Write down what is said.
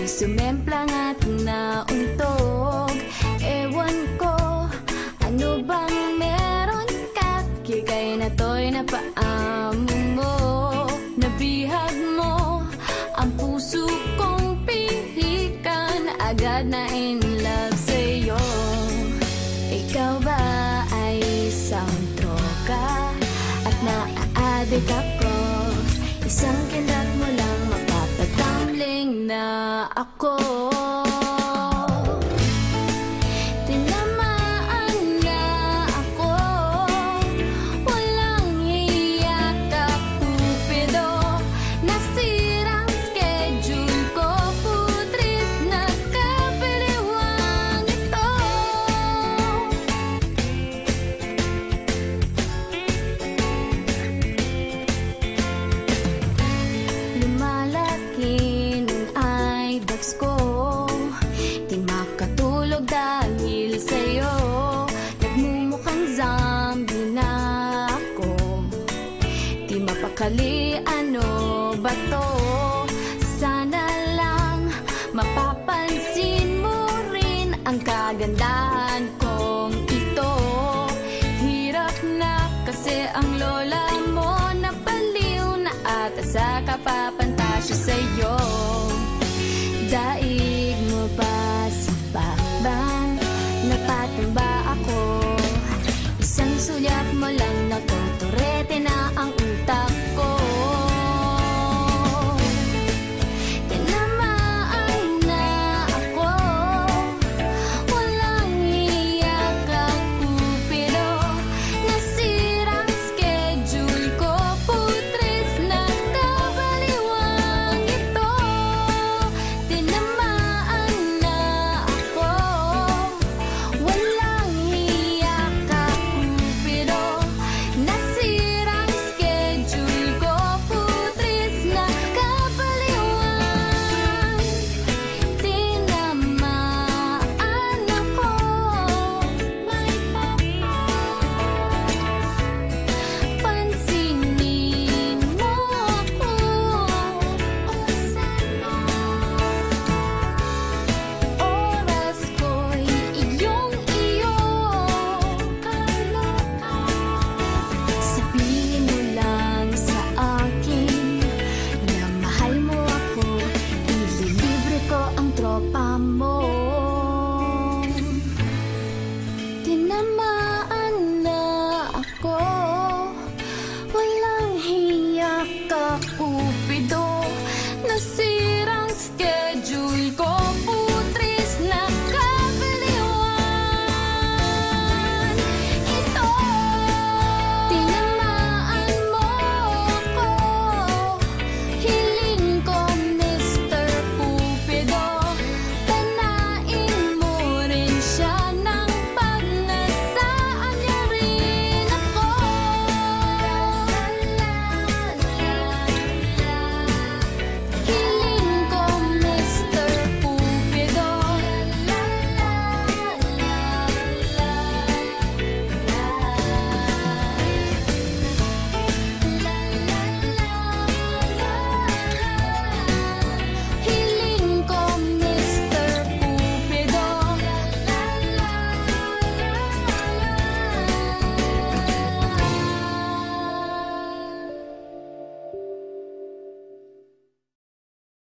sumemplang at nauntog. Ewan ko, ano bang meron ka? Kikay na to'y napaamo mo. Nabihag mo ang puso kong pihikan, agad na in love sa'yo. Ikaw ba ay isang troka at naa-addict ako? Isang kindat mo lang mapapatambling na ako. Tinamaan na ako, walang hiya ka, Cupido. Nasirang schedule ko, putris na kapiliwang ito. Lumalaki ng eyebags ko, di makatulog dahil sa'yo. Nagmumukhang zombie na ako, di mapakali, ano ba to? Sana lang mapapansin mo rin ang kagandahan kong ito. Hirap na kasi ang lola mo, napaliw na ata sa kapapantasya sa'yo. Daig mo ba